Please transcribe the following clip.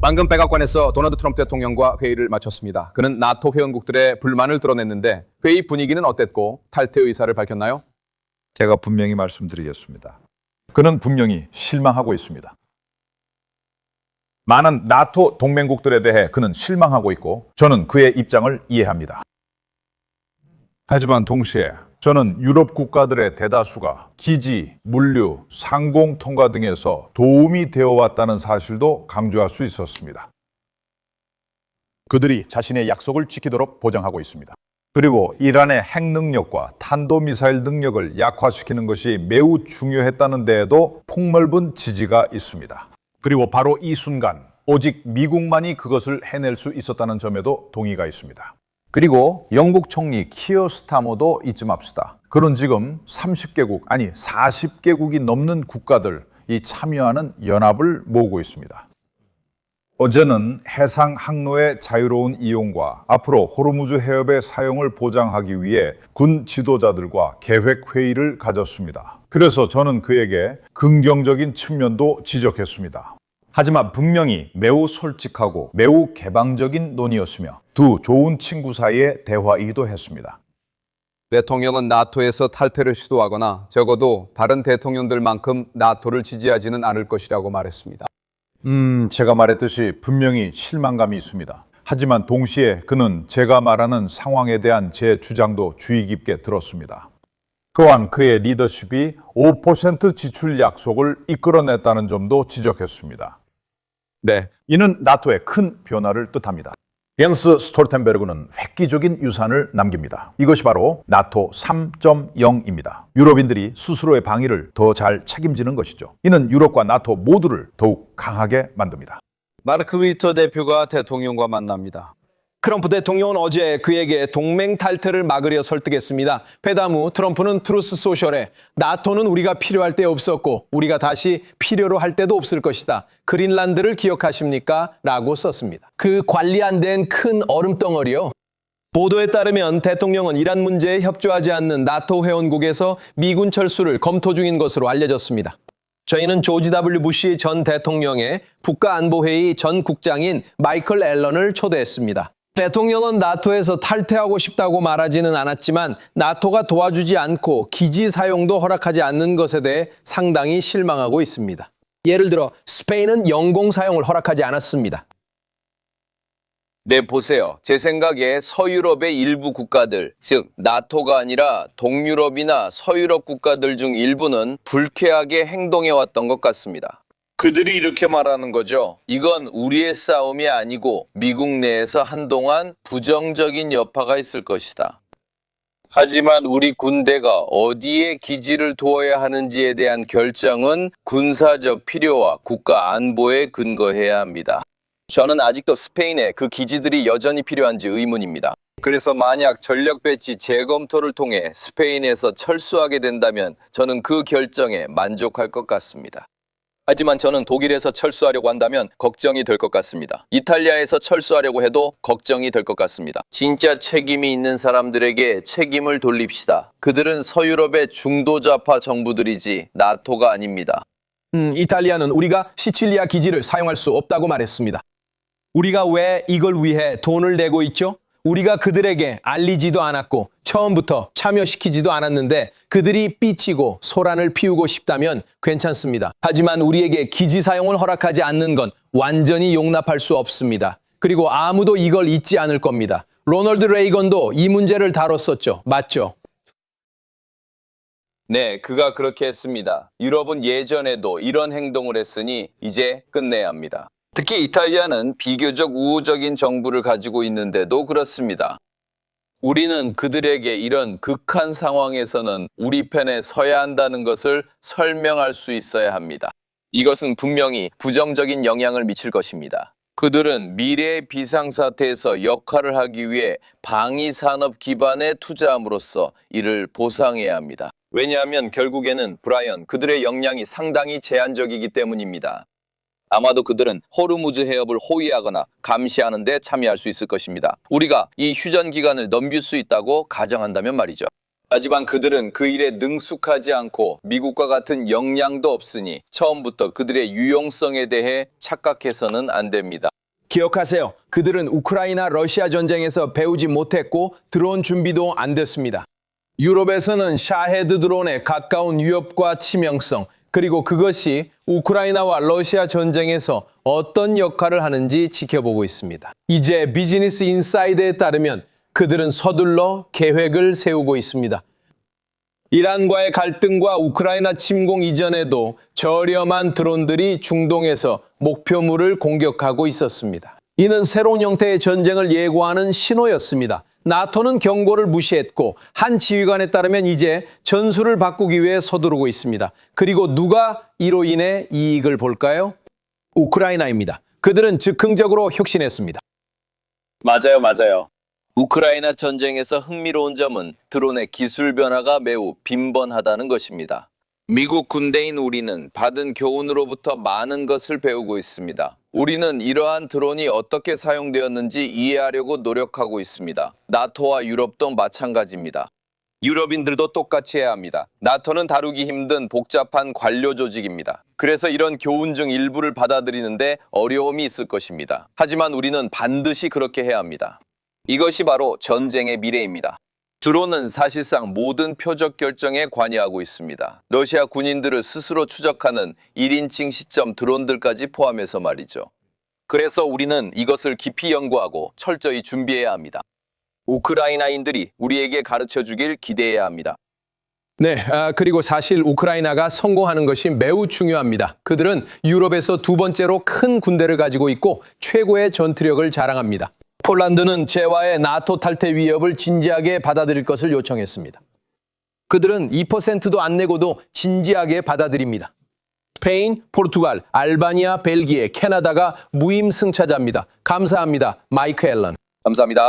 방금 백악관에서 도널드 트럼프 대통령과 회의를 마쳤습니다. 그는 나토 회원국들의 불만을 드러냈는데 회의 분위기는 어땠고 탈퇴 의사를 밝혔나요? 제가 분명히 말씀드리겠습니다. 그는 분명히 실망하고 있습니다. 많은 나토 동맹국들에 대해 그는 실망하고 있고 저는 그의 입장을 이해합니다. 하지만 동시에 저는 유럽 국가들의 대다수가 기지, 물류, 상공 통과 등에서 도움이 되어 왔다는 사실도 강조할 수 있었습니다. 그들이 자신의 약속을 지키도록 보장하고 있습니다. 그리고 이란의 핵 능력과 탄도미사일 능력을 약화시키는 것이 매우 중요했다는 데에도 폭넓은 지지가 있습니다. 그리고 바로 이 순간 오직 미국만이 그것을 해낼 수 있었다는 점에도 동의가 있습니다. 그리고 영국 총리 키어 스타머도 잊지 맙시다. 그는 지금 30개국, 아니 40개국이 넘는 국가들이 참여하는 연합을 모으고 있습니다. 어제는 해상 항로의 자유로운 이용과 앞으로 호르무즈 해협의 사용을 보장하기 위해 군 지도자들과 계획 회의를 가졌습니다. 그래서 저는 그에게 긍정적인 측면도 지적했습니다. 하지만 분명히 매우 솔직하고 매우 개방적인 논의였으며 두 좋은 친구 사이의 대화이기도 했습니다. 대통령은 나토에서 탈퇴를 시도하거나 적어도 다른 대통령들만큼 나토를 지지하지는 않을 것이라고 말했습니다. 제가 말했듯이 분명히 실망감이 있습니다. 하지만 동시에 그는 제가 말하는 상황에 대한 제 주장도 주의 깊게 들었습니다. 또한 그의 리더십이 5% 지출 약속을 이끌어냈다는 점도 지적했습니다. 네, 이는 나토의 큰 변화를 뜻합니다. 옌스 스톨텐베르그는 획기적인 유산을 남깁니다. 이것이 바로 나토 3.0입니다. 유럽인들이 스스로의 방위를 더 잘 책임지는 것이죠. 이는 유럽과 나토 모두를 더욱 강하게 만듭니다. 마르크 위터 대표가 대통령과 만납니다. 트럼프 대통령은 어제 그에게 동맹 탈퇴를 막으려 설득했습니다. 회담 후 트럼프는 트루스 소셜에 나토는 우리가 필요할 때 없었고 우리가 다시 필요로 할 때도 없을 것이다. 그린란드를 기억하십니까? 라고 썼습니다. 그 관리 안 된 큰 얼음덩어리요. 보도에 따르면 대통령은 이란 문제에 협조하지 않는 나토 회원국에서 미군 철수를 검토 중인 것으로 알려졌습니다. 저희는 조지 W. 부시 전 대통령의 국가안보회의 전 국장인 마이클 앨런을 초대했습니다. 대통령은 나토에서 탈퇴하고 싶다고 말하지는 않았지만 나토가 도와주지 않고 기지 사용도 허락하지 않는 것에 대해 상당히 실망하고 있습니다. 예를 들어 스페인은 영공 사용을 허락하지 않았습니다. 네, 보세요. 제 생각에 서유럽의 일부 국가들, 즉 나토가 아니라 동유럽이나 서유럽 국가들 중 일부는 불쾌하게 행동해왔던 것 같습니다. 그들이 이렇게 말하는 거죠. 이건 우리의 싸움이 아니고 미국 내에서 한동안 부정적인 여파가 있을 것이다. 하지만 우리 군대가 어디에 기지를 두어야 하는지에 대한 결정은 군사적 필요와 국가 안보에 근거해야 합니다. 저는 아직도 스페인에 그 기지들이 여전히 필요한지 의문입니다. 그래서 만약 전력 배치 재검토를 통해 스페인에서 철수하게 된다면 저는 그 결정에 만족할 것 같습니다. 하지만 저는 독일에서 철수하려고 한다면 걱정이 될 것 같습니다. 이탈리아에서 철수하려고 해도 걱정이 될 것 같습니다. 진짜 책임이 있는 사람들에게 책임을 돌립시다. 그들은 서유럽의 중도좌파 정부들이지 나토가 아닙니다. 이탈리아는 우리가 시칠리아 기지를 사용할 수 없다고 말했습니다. 우리가 왜 이걸 위해 돈을 내고 있죠? 우리가 그들에게 알리지도 않았고 처음부터 참여시키지도 않았는데 그들이 삐치고 소란을 피우고 싶다면 괜찮습니다. 하지만 우리에게 기지 사용을 허락하지 않는 건 완전히 용납할 수 없습니다. 그리고 아무도 이걸 잊지 않을 겁니다. 로널드 레이건도 이 문제를 다뤘었죠. 맞죠? 네, 그가 그렇게 했습니다. 유럽은 예전에도 이런 행동을 했으니 이제 끝내야 합니다. 특히 이탈리아는 비교적 우호적인 정부를 가지고 있는데도 그렇습니다. 우리는 그들에게 이런 극한 상황에서는 우리 편에 서야 한다는 것을 설명할 수 있어야 합니다. 이것은 분명히 부정적인 영향을 미칠 것입니다. 그들은 미래의 비상사태에서 역할을 하기 위해 방위산업 기반에 투자함으로써 이를 보상해야 합니다. 왜냐하면 결국에는 브라이언, 그들의 역량이 상당히 제한적이기 때문입니다. 아마도 그들은 호르무즈 해협을 호위하거나 감시하는 데 참여할 수 있을 것입니다. 우리가 이 휴전 기간을 넘길 수 있다고 가정한다면 말이죠. 하지만 그들은 그 일에 능숙하지 않고 미국과 같은 역량도 없으니 처음부터 그들의 유용성에 대해 착각해서는 안 됩니다. 기억하세요. 그들은 우크라이나 러시아 전쟁에서 배우지 못했고 드론 준비도 안 됐습니다. 유럽에서는 샤헤드 드론의 가까운 위협과 치명성, 그리고 그것이 우크라이나와 러시아 전쟁에서 어떤 역할을 하는지 지켜보고 있습니다. 이제 비즈니스 인사이드에 따르면 그들은 서둘러 계획을 세우고 있습니다. 이란과의 갈등과 우크라이나 침공 이전에도 저렴한 드론들이 중동에서 목표물을 공격하고 있었습니다. 이는 새로운 형태의 전쟁을 예고하는 신호였습니다. 나토는 경고를 무시했고 한 지휘관에 따르면 이제 전술을 바꾸기 위해 서두르고 있습니다. 그리고 누가 이로 인해 이익을 볼까요? 우크라이나입니다. 그들은 즉흥적으로 혁신했습니다. 맞아요. 우크라이나 전쟁에서 흥미로운 점은 드론의 기술 변화가 매우 빈번하다는 것입니다. 미국 군대인 우리는 받은 교훈으로부터 많은 것을 배우고 있습니다. 우리는 이러한 드론이 어떻게 사용되었는지 이해하려고 노력하고 있습니다. 나토와 유럽도 마찬가지입니다. 유럽인들도 똑같이 해야 합니다. 나토는 다루기 힘든 복잡한 관료 조직입니다. 그래서 이런 교훈 중 일부를 받아들이는데 어려움이 있을 것입니다. 하지만 우리는 반드시 그렇게 해야 합니다. 이것이 바로 전쟁의 미래입니다. 드론은 사실상 모든 표적 결정에 관여하고 있습니다. 러시아 군인들을 스스로 추적하는 1인칭 시점 드론들까지 포함해서 말이죠. 그래서 우리는 이것을 깊이 연구하고 철저히 준비해야 합니다. 우크라이나인들이 우리에게 가르쳐 주길 기대해야 합니다. 네, 그리고 사실 우크라이나가 성공하는 것이 매우 중요합니다. 그들은 유럽에서 두 번째로 큰 군대를 가지고 있고 최고의 전투력을 자랑합니다. 폴란드는 재화의 나토 탈퇴 위협을 진지하게 받아들일 것을 요청했습니다. 그들은 2%도 안 내고도 진지하게 받아들입니다. 스페인, 포르투갈, 알바니아, 벨기에, 캐나다가 무임승차자입니다. 감사합니다. 마이크 앨런. 감사합니다.